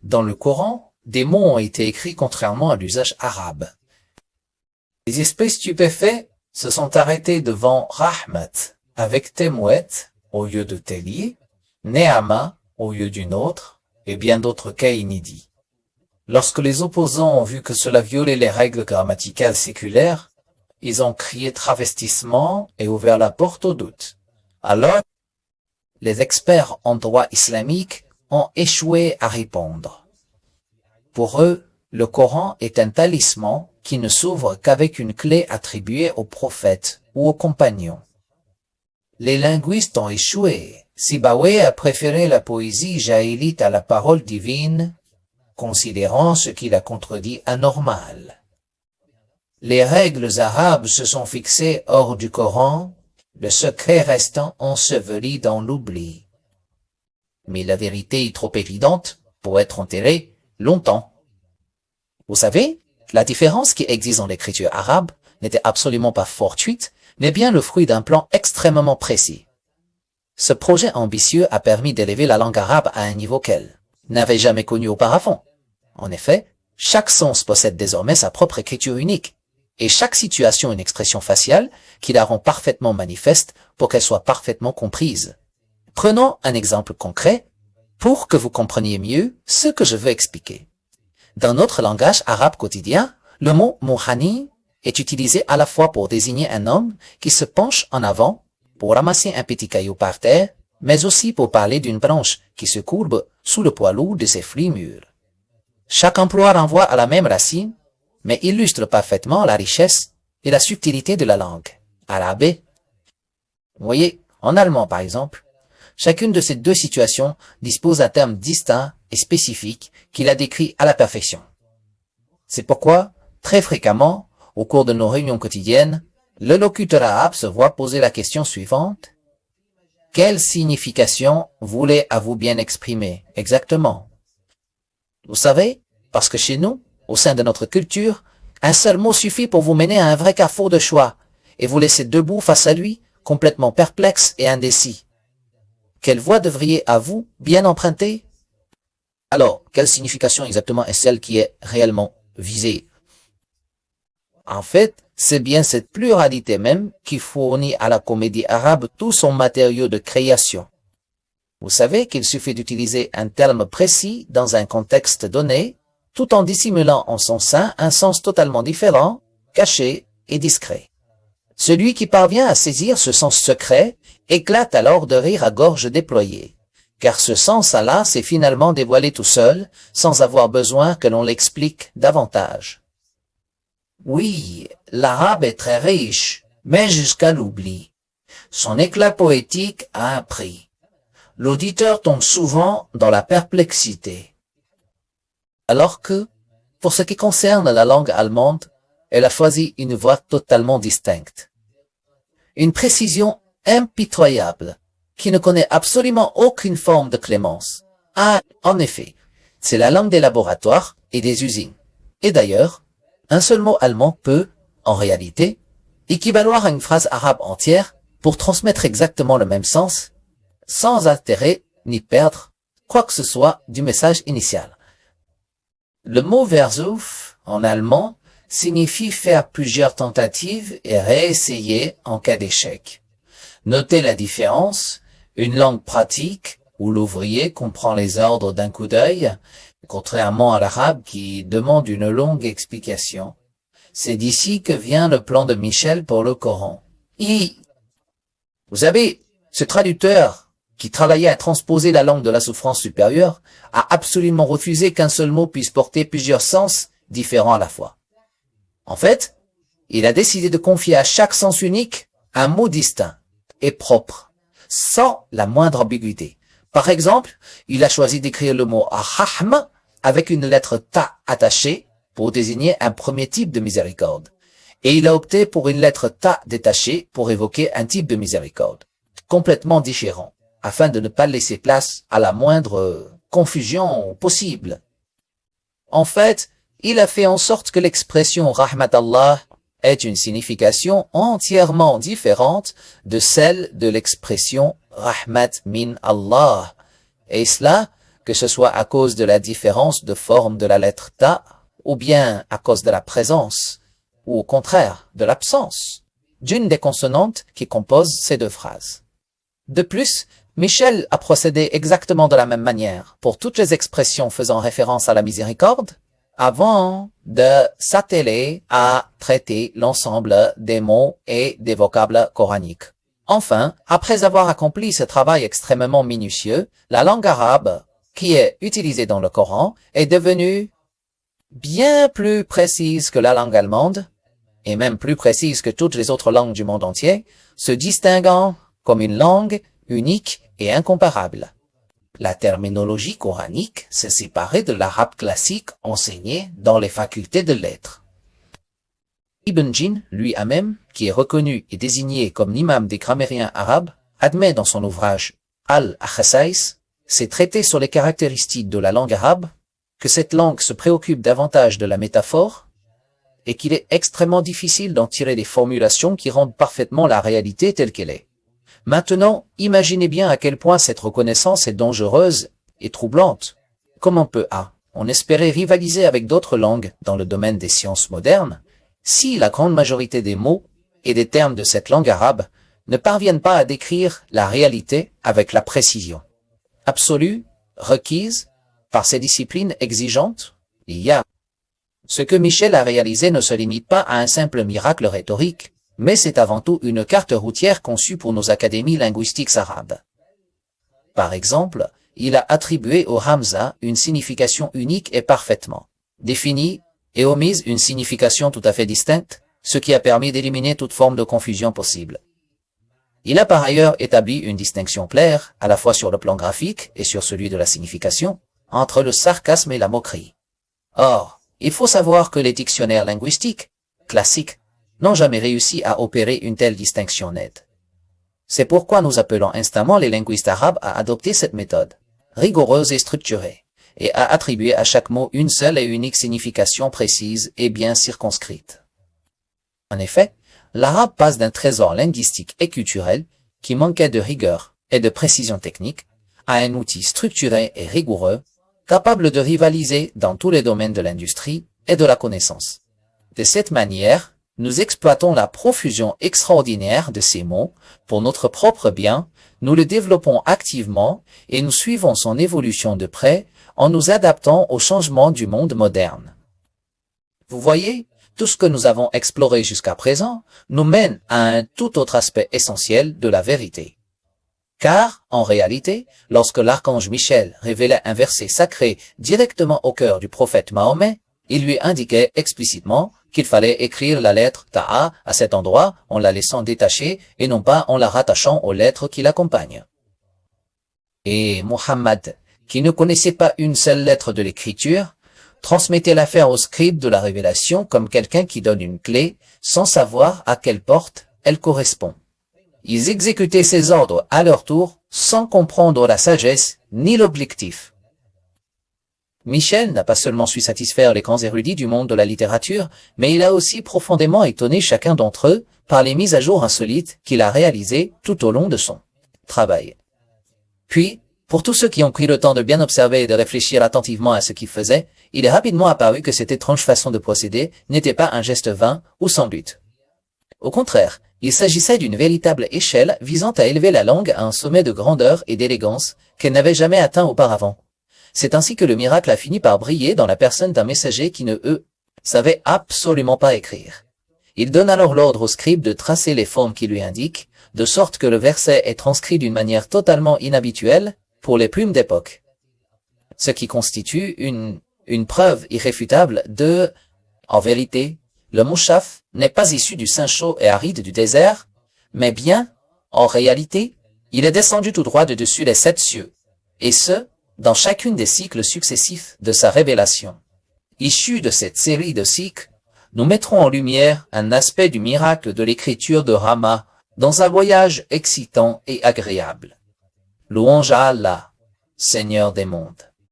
Dans le Coran, des mots ont été écrits contrairement à l'usage arabe. Les esprits stupéfaits se sont arrêtés devant Rahmat avec Temwet au lieu de Teli, Ne'ama au lieu d'une autre, et bien d'autres cas inédits. Lorsque les opposants ont vu que cela violait les règles grammaticales séculaires, ils ont crié travestissement et ouvert la porte au doute. Alors, les experts en droit islamique ont échoué à répondre. Pour eux, le Coran est un talisman qui ne s'ouvre qu'avec une clé attribuée aux prophètes ou aux compagnons. Les linguistes ont échoué. Sibawayh a préféré la poésie jaïlite à la parole divine, considérant ce qui la contredit anormal. Les règles arabes se sont fixées hors du Coran, le secret restant enseveli dans l'oubli. Mais la vérité est trop évidente pour être enterrée longtemps. Vous savez, la différence qui existe dans l'écriture arabe n'était absolument pas fortuite, mais bien le fruit d'un plan extrêmement précis. Ce projet ambitieux a permis d'élever la langue arabe à un niveau qu'elle n'avait jamais connu auparavant. En effet, chaque sens possède désormais sa propre écriture unique, et chaque situation une expression faciale qui la rend parfaitement manifeste pour qu'elle soit parfaitement comprise. Prenons un exemple concret pour que vous compreniez mieux ce que je veux expliquer. Dans notre langage arabe quotidien, le mot « mouhani » est utilisé à la fois pour désigner un homme qui se penche en avant pour ramasser un petit caillou par terre, mais aussi pour parler d'une branche qui se courbe sous le poids lourd de ses fruits mûrs. Chaque emploi renvoie à la même racine, mais illustre parfaitement la richesse et la subtilité de la langue arabe. Vous voyez, en allemand par exemple, chacune de ces deux situations dispose d'un terme distinct et spécifique qui la décrit à la perfection. C'est pourquoi, très fréquemment, au cours de nos réunions quotidiennes, le locuteur arabe se voit poser la question suivante. Quelle signification voulez-vous bien exprimer exactement? Vous savez, parce que chez nous, au sein de notre culture, un seul mot suffit pour vous mener à un vrai carrefour de choix et vous laisser debout face à lui, complètement perplexe et indécis. Quelle voie devriez-vous bien emprunter? Alors, quelle signification exactement est celle qui est réellement visée? En fait, c'est bien cette pluralité même qui fournit à la comédie arabe tout son matériau de création. Vous savez qu'il suffit d'utiliser un terme précis dans un contexte donné, tout en dissimulant en son sein un sens totalement différent, caché et discret. Celui qui parvient à saisir ce sens secret éclate alors de rire à gorge déployée, car ce sens-là s'est finalement dévoilé tout seul, sans avoir besoin que l'on l'explique davantage. Oui, l'arabe est très riche, mais jusqu'à l'oubli. Son éclat poétique a un prix. L'auditeur tombe souvent dans la perplexité. Alors que, pour ce qui concerne la langue allemande, elle a choisi une voie totalement distincte. Une précision impitoyable, qui ne connaît absolument aucune forme de clémence. Ah, en effet, c'est la langue des laboratoires et des usines. Et d'ailleurs, un seul mot allemand peut, en réalité, équivaloir à une phrase arabe entière pour transmettre exactement le même sens, sans altérer ni perdre quoi que ce soit du message initial. Le mot Versuch, en allemand, signifie faire plusieurs tentatives et réessayer en cas d'échec. Notez la différence, une langue pratique où l'ouvrier comprend les ordres d'un coup d'œil, contrairement à l'arabe qui demande une longue explication. C'est d'ici que vient le plan de Michel pour le Coran. Vous savez, ce traducteur qui travaillait à transposer la langue de la souffrance supérieure a absolument refusé qu'un seul mot puisse porter plusieurs sens différents à la fois. En fait, il a décidé de confier à chaque sens unique un mot distinct et propre, sans la moindre ambiguïté. Par exemple, il a choisi d'écrire le mot rahm avec une lettre ta attachée pour désigner un premier type de miséricorde. Et il a opté pour une lettre ta détachée pour évoquer un type de miséricorde, complètement différent, afin de ne pas laisser place à la moindre confusion possible. En fait, il a fait en sorte que l'expression Rahmat Allah ait une signification entièrement différente de celle de l'expression Rahmat min Allah, et cela que ce soit à cause de la différence de forme de la lettre ta, ou bien à cause de la présence, ou au contraire, de l'absence, d'une des consonantes qui composent ces deux phrases. De plus, Michel a procédé exactement de la même manière pour toutes les expressions faisant référence à la miséricorde, avant de s'atteler à traiter l'ensemble des mots et des vocables coraniques. Enfin, après avoir accompli ce travail extrêmement minutieux, la langue arabe, qui est utilisée dans le Coran, est devenue bien plus précise que la langue allemande, et même plus précise que toutes les autres langues du monde entier, se distinguant comme une langue unique et incomparable. La terminologie coranique s'est séparée de l'arabe classique enseigné dans les facultés de lettres. Ibn Jin, lui-même, qui est reconnu et désigné comme l'imam des grammairiens arabes, admet dans son ouvrage Al-Akhasais, ses traités sur les caractéristiques de la langue arabe, que cette langue se préoccupe davantage de la métaphore et qu'il est extrêmement difficile d'en tirer des formulations qui rendent parfaitement la réalité telle qu'elle est. Maintenant, imaginez bien à quel point cette reconnaissance est dangereuse et troublante. Comment peut-on espérer rivaliser avec d'autres langues dans le domaine des sciences modernes si la grande majorité des mots et des termes de cette langue arabe ne parviennent pas à décrire la réalité avec la précision absolue requise par ces disciplines exigeantes? Ce que Michel a réalisé ne se limite pas à un simple miracle rhétorique, mais c'est avant tout une carte routière conçue pour nos académies linguistiques arabes. Par exemple, il a attribué au Hamza une signification unique et parfaitement définie et omise une signification tout à fait distincte, ce qui a permis d'éliminer toute forme de confusion possible. Il a par ailleurs établi une distinction claire, à la fois sur le plan graphique et sur celui de la signification, entre le sarcasme et la moquerie. Or, il faut savoir que les dictionnaires linguistiques, classiques, n'ont jamais réussi à opérer une telle distinction nette. C'est pourquoi nous appelons instamment les linguistes arabes à adopter cette méthode, rigoureuse et structurée, et à attribuer à chaque mot une seule et unique signification précise et bien circonscrite. En effet, l'arabe passe d'un trésor linguistique et culturel qui manquait de rigueur et de précision technique à un outil structuré et rigoureux, capable de rivaliser dans tous les domaines de l'industrie et de la connaissance. De cette manière, nous exploitons la profusion extraordinaire de ces mots pour notre propre bien, nous le développons activement et nous suivons son évolution de près en nous adaptant aux changements du monde moderne. Vous voyez, tout ce que nous avons exploré jusqu'à présent nous mène à un tout autre aspect essentiel de la vérité. Car, en réalité, lorsque l'archange Michel révélait un verset sacré directement au cœur du prophète Mahomet, il lui indiquait explicitement qu'il fallait écrire la lettre Ta'a à cet endroit en la laissant détachée et non pas en la rattachant aux lettres qui l'accompagnent. Et Muhammad, qui ne connaissait pas une seule lettre de l'écriture, transmettait l'affaire au scribe de la révélation comme quelqu'un qui donne une clé sans savoir à quelle porte elle correspond. Ils exécutaient ces ordres à leur tour sans comprendre la sagesse ni l'objectif. Michel n'a pas seulement su satisfaire les grands érudits du monde de la littérature, mais il a aussi profondément étonné chacun d'entre eux par les mises à jour insolites qu'il a réalisées tout au long de son travail. Puis, pour tous ceux qui ont pris le temps de bien observer et de réfléchir attentivement à ce qu'il faisait, il est rapidement apparu que cette étrange façon de procéder n'était pas un geste vain ou sans but. Au contraire, il s'agissait d'une véritable échelle visant à élever la langue à un sommet de grandeur et d'élégance qu'elle n'avait jamais atteint auparavant. C'est ainsi que le miracle a fini par briller dans la personne d'un messager qui ne savait absolument pas écrire. Il donne alors l'ordre au scribe de tracer les formes qui lui indiquent, de sorte que le verset est transcrit d'une manière totalement inhabituelle pour les plumes d'époque. Ce qui constitue une preuve irréfutable en vérité, le Mushaf n'est pas issu du sein chaud et aride du désert, mais bien, en réalité, il est descendu tout droit de dessus les 7 cieux, et ce, dans chacune des cycles successifs de sa révélation. Issu de cette série de cycles, nous mettrons en lumière un aspect du miracle de l'écriture de Rama dans un voyage excitant et agréable. Louange à Allah, Seigneur des mondes.